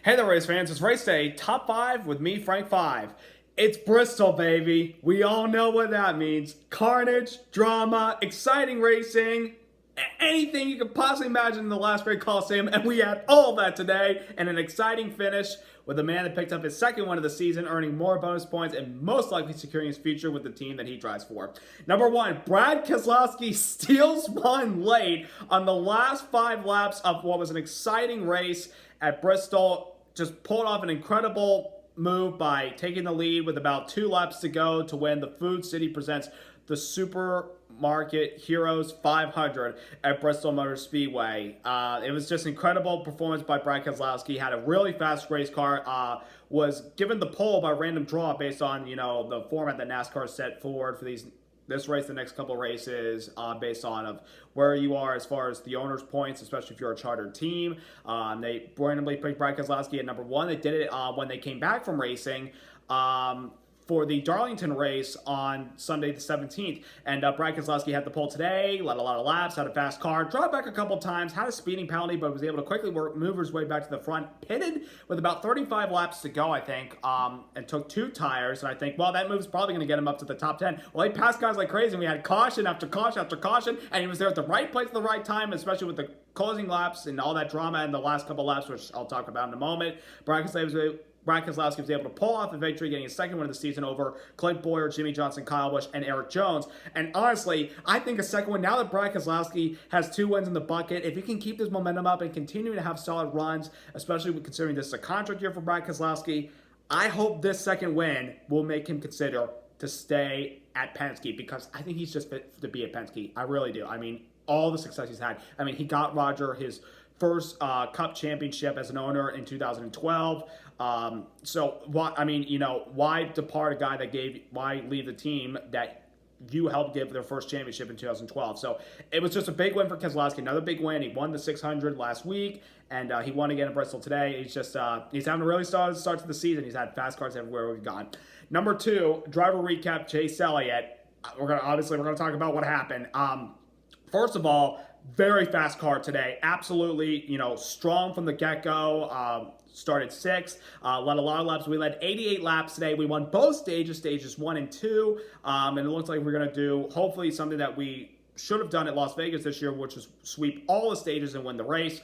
Hey there, race fans. It's race day, top 5 with me, Frank 5. It's Bristol, baby. We all know what that means. Carnage, drama, exciting racing, anything you could possibly imagine in the last great Coliseum, and we had all that today, and an exciting finish with a man that picked up his second one of the season, earning more bonus points and most likely securing his future with the team that he drives for. Number 1, Brad Keselowski steals one late on the last 5 laps of what was an exciting race at Bristol. Just pulled off an incredible move by taking the lead with about 2 laps to go to win the Food City Presents the Supermarket Heroes 500 at Bristol Motor Speedway. It was just incredible performance by Brad Keselowski. Had a really fast race car. Was given the pole by random draw based on the format that NASCAR set forward for this race, the next couple races, based on of where you are as far as the owner's points, especially if you're a chartered team. They randomly picked Brad Keselowski at number 1. They did it when they came back from racing for the Darlington race on Sunday the 17th. And Brad Keselowski had the pole today, led a lot of laps, had a fast car, dropped back a couple times, had a speeding penalty, but was able to quickly move his way back to the front, pitted with about 35 laps to go, I think, and took 2 tires. And I think, well, that move's probably going to get him up to the top 10. Well, he passed guys like crazy, and we had caution after caution after caution, and he was there at the right place at the right time, especially with the closing laps and all that drama in the last couple laps, which I'll talk about in a moment. Brad Keselowski was able to pull off the victory, getting his second win of the season over Clint Boyer, Jimmy Johnson, Kyle Busch, and Eric Jones. And honestly, I think a second win, now that Brad Keselowski has 2 wins in the bucket, if he can keep this momentum up and continue to have solid runs, especially considering this is a contract year for Brad Keselowski, I hope this second win will make him consider to stay at Penske, because I think he's just fit to be at Penske. I really do. I mean, all the success he's had. I mean, he got Roger his first Cup championship as an owner in 2012. So why depart a guy why leave the team that you helped give their first championship in 2012? So it was just a big win for Keselowski. Another big win. He won the 600 last week, and he won again in Bristol today. He's just he's having a really solid start to the season. He's had fast cars everywhere we've gone. Number 2, driver recap. Chase Elliott. We're gonna talk about what happened. First of all, very fast car today. Absolutely, strong from the get-go. Started 6th, led a lot of laps. We led 88 laps today. We won both stages 1 and 2. And it looks like we're going to do, hopefully, something that we should have done at Las Vegas this year, which is sweep all the stages and win the race.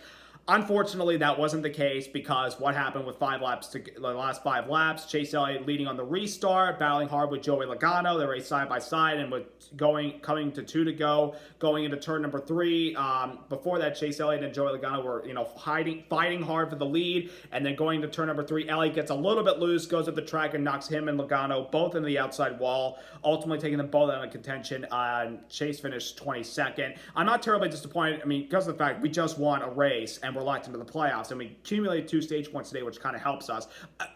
Unfortunately, that wasn't the case, because what happened with the last 5 laps, Chase Elliott leading on the restart, battling hard with Joey Logano. They raced side by side, and with coming to 2 to go, going into turn number 3. Before that, Chase Elliott and Joey Logano were fighting hard for the lead, and then going to turn number 3, Elliott gets a little bit loose, goes up the track and knocks him and Logano both into the outside wall, ultimately taking them both out of contention. Chase finished 22nd. I'm not terribly disappointed. I mean, because of the fact we just won a race and we're locked into the playoffs, and we accumulated 2 stage points today, which kind of helps us.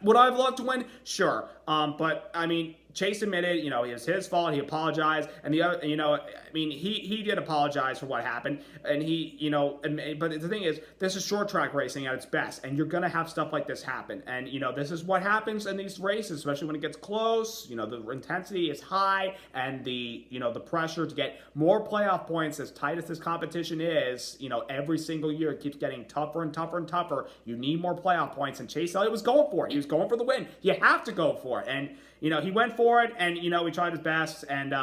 Would I have loved to win? Sure. But I mean, Chase admitted, it was his fault. He apologized, and the other, he did apologize for what happened, and but the thing is, this is short track racing at its best, and you're gonna have stuff like this happen, and this is what happens in these races, especially when it gets close. The intensity is high, and the pressure to get more playoff points, as tight as this competition is, every single year it keeps getting tougher and tougher and tougher. You need more playoff points, and Chase Elliott was going for it. He was going for the win. You have to go for it, and he went for it, and he tried his best, and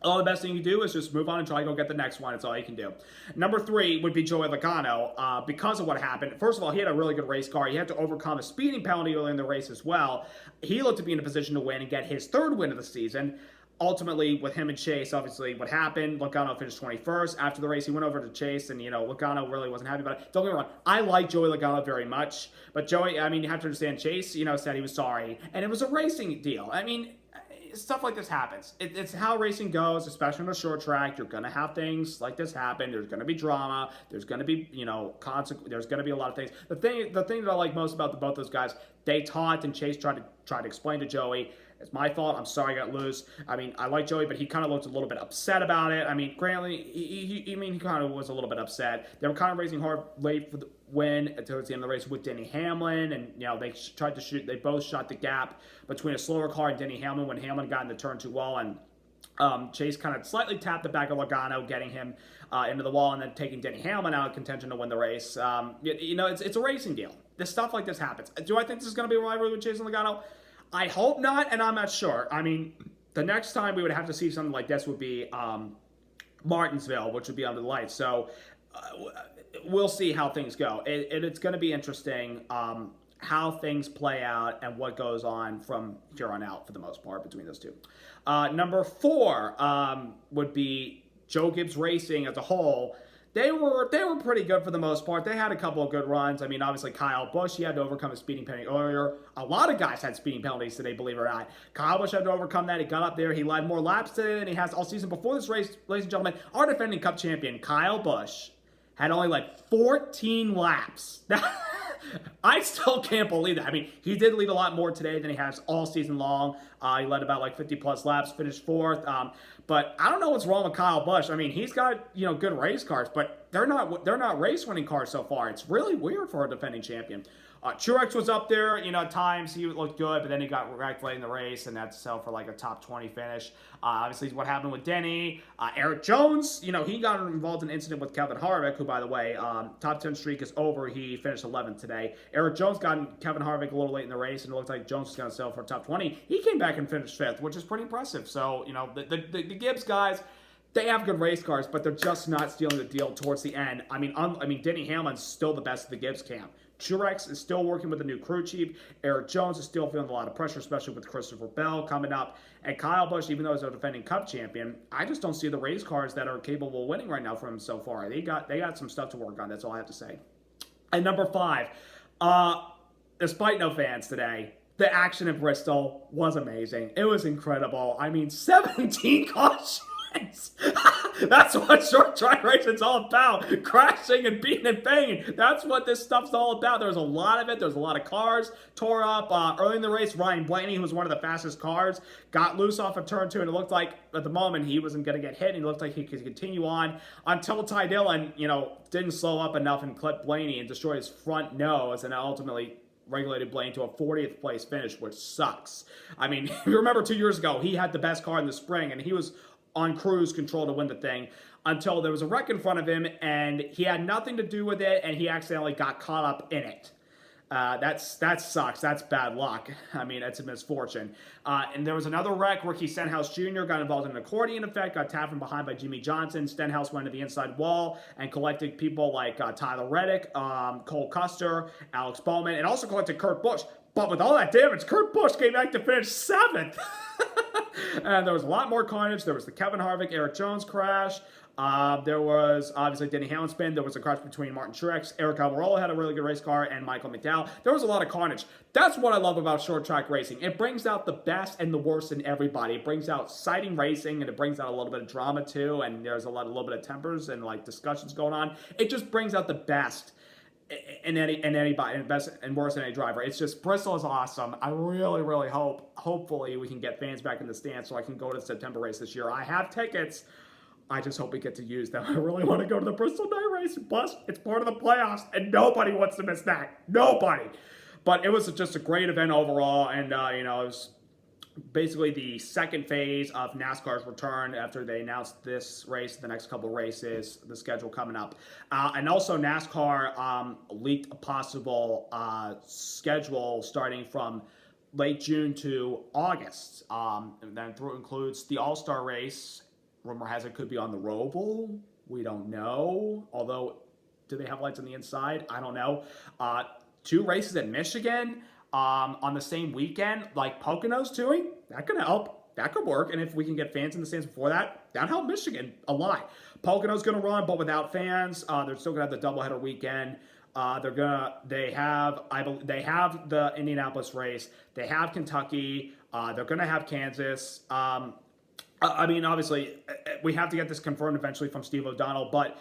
all the best thing you can do is just move on and try to go get the next one. It's all you can do. Number 3 would be Joey Logano. Because of what happened, first of all, he had a really good race car. He had to overcome a speeding penalty early in the race as well. He looked to be in a position to win and get his 3rd win of the season. Ultimately, with him and Chase, obviously, what happened, Logano finished 21st. After the race, he went over to Chase, and, Logano really wasn't happy about it. Don't get me wrong, I like Joey Logano very much, but Joey, you have to understand, Chase, said he was sorry, and it was a racing deal. I mean, stuff like this happens. It's how racing goes, especially on a short track. You're going to have things like this happen. There's going to be drama. There's going to be, there's going to be a lot of things. The thing that I like most about both those guys, they talked, and Chase tried to explain to Joey, it's my fault. I'm sorry I got loose. I mean, I like Joey, but he kind of looked a little bit upset about it. I mean, granted, he kind of was a little bit upset. They were kind of racing hard late for the win towards the end of the race with Denny Hamlin, and they tried to shoot. They both shot the gap between a slower car and Denny Hamlin when Hamlin got into turn 2 well, and Chase kind of slightly tapped the back of Logano, getting him into the wall, and then taking Denny Hamlin out of contention to win the race. It's a racing deal. This stuff like this happens. Do I think this is going to be a rivalry with Chase and Logano? I hope not, and I'm not sure. I mean, the next time we would have to see something like this would be Martinsville, which would be under the lights. So we'll see how things go. It's going to be interesting how things play out and what goes on from here on out for the most part between those two. Number 4 would be Joe Gibbs Racing as a whole. They were pretty good for the most part. They had a couple of good runs. I mean, obviously Kyle Busch, he had to overcome a speeding penalty earlier. A lot of guys had speeding penalties today, believe it or not. Kyle Busch had to overcome that. He got up there. He led more laps today than he has all season. Before this race, ladies and gentlemen, our defending Cup champion, Kyle Busch, had only like 14 laps. I still can't believe that. I mean, he did lead a lot more today than he has all season long. He led about like 50-plus laps, finished 4th. But I don't know what's wrong with Kyle Busch. I mean, he's got, good race cars, but they're not race-winning cars so far. It's really weird for a defending champion. Truex was up there, at times he looked good, but then he got wrecked late in the race, and that's settled for like a top 20 finish. Obviously, what happened with Denny. Eric Jones, he got involved in an incident with Kevin Harvick, who, by the way, top 10 streak is over. He finished 11th today. Eric Jones got Kevin Harvick a little late in the race, and it looked like Jones was going to settle for top 20. He came back and finished 5th, which is pretty impressive. So, the Gibbs guys, they have good race cars, but they're just not stealing the deal towards the end. I mean, Denny Hamlin's still the best of the Gibbs camp. Truex is still working with the new crew chief. Eric Jones is still feeling a lot of pressure, especially with Christopher Bell coming up. And Kyle Busch, even though he's a defending Cup champion, I just don't see the race cars that are capable of winning right now for him so far. They got some stuff to work on. That's all I have to say. And number 5, despite no fans today, the action in Bristol was amazing. It was incredible. I mean, 17 cautions. That's what short track racing's all about. Crashing and beating and banging. That's what this stuff's all about. There's a lot of it. There's a lot of cars tore up. Early in the race, Ryan Blaney, who was one of the fastest cars, got loose off of turn 2, and it looked like at the moment he wasn't going to get hit, and it looked like he could continue on until Ty Dillon, didn't slow up enough and clip Blaney and destroy his front nose, and ultimately regulated Blaney to a 40th place finish, which sucks. I mean, if you remember 2 years ago, he had the best car in the spring, and he was on cruise control to win the thing until there was a wreck in front of him, and he had nothing to do with it, and he accidentally got caught up in it. That sucks. That's bad luck. I mean, it's a misfortune. And there was another wreck. Ricky Stenhouse Jr. got involved in an accordion effect, got tapped from behind by Jimmy Johnson. Stenhouse went to the inside wall and collected people like Tyler Reddick, Cole Custer, Alex Bowman, and also collected Kurt Busch. But with all that damage, Kurt Busch came back to finish 7th. And there was a lot more carnage. There was the Kevin Harvick, Eric Jones crash. There was obviously Denny Hamlin spin. There was a crash between Martin Truex. Eric Almirola had a really good race car, and Michael McDowell. There was a lot of carnage. That's what I love about short track racing. It brings out the best and the worst in everybody. It brings out exciting racing, and it brings out a little bit of drama too. And there's a little bit of tempers and like discussions going on. It just brings out the best in anybody, and best and worst in any driver. It's just, Bristol is awesome. I really, really hopefully we can get fans back in the stands so I can go to the September race this year. I have tickets. I just hope we get to use them. I really want to go to the Bristol night race. Plus, it's part of the playoffs, and nobody wants to miss that. Nobody. But it was just a great event overall, and it was basically the second phase of NASCAR's return after they announced this race, the next couple races, the schedule coming up. And also NASCAR leaked a possible schedule starting from late June to August. And that includes the All-Star race. Rumor has it could be on the Roval. We don't know. Although, do they have lights on the inside? I don't know. 2 races at Michigan on the same weekend, like Pocono's doing, that could help. That could work. And if we can get fans in the stands before that, that'd help Michigan a lot. Pocono's going to run, but without fans. They're still going to have the doubleheader weekend. They have the Indianapolis race. They have Kentucky. They're going to have Kansas. I mean, obviously, we have to get this confirmed eventually from Steve O'Donnell, but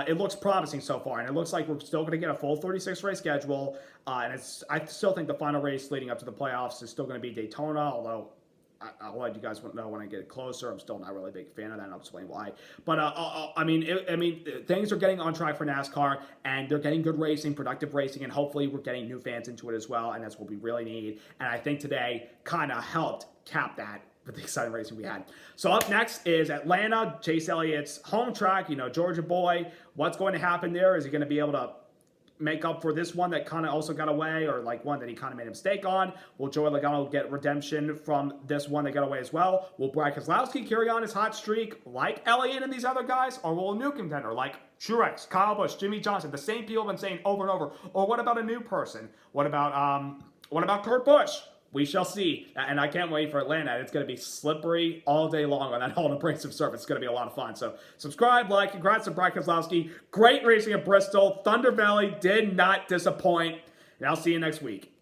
it looks promising so far, and it looks like we're still going to get a full 36-race schedule, and I still think the final race leading up to the playoffs is still going to be Daytona, although I'll let you guys know when I get closer. I'm still not really a big fan of that, and I'll explain why. But, I mean, things are getting on track for NASCAR, and they're getting good racing, productive racing, and hopefully we're getting new fans into it as well, and that's what we really need. And I think today kind of helped cap that with the exciting racing we had. So up next is Atlanta, Chase Elliott's home track, Georgia boy. What's going to happen there? Is he going to be able to make up for this one that kind of also got away, or like one that he kind of made a mistake on? Will Joey Logano get redemption from this one that got away as well? Will Brad Keselowski carry on his hot streak like Elliott and these other guys? Or will a new contender like Truex, Kyle Busch, Jimmy Johnson, the same people have been saying over and over? Or what about a new person? What about Kurt Busch? We shall see, and I can't wait for Atlanta. It's going to be slippery all day long on that all abrasive surface. It's going to be a lot of fun. So subscribe, like, congrats to Brad Keselowski. Great racing at Bristol. Thunder Valley did not disappoint, and I'll see you next week.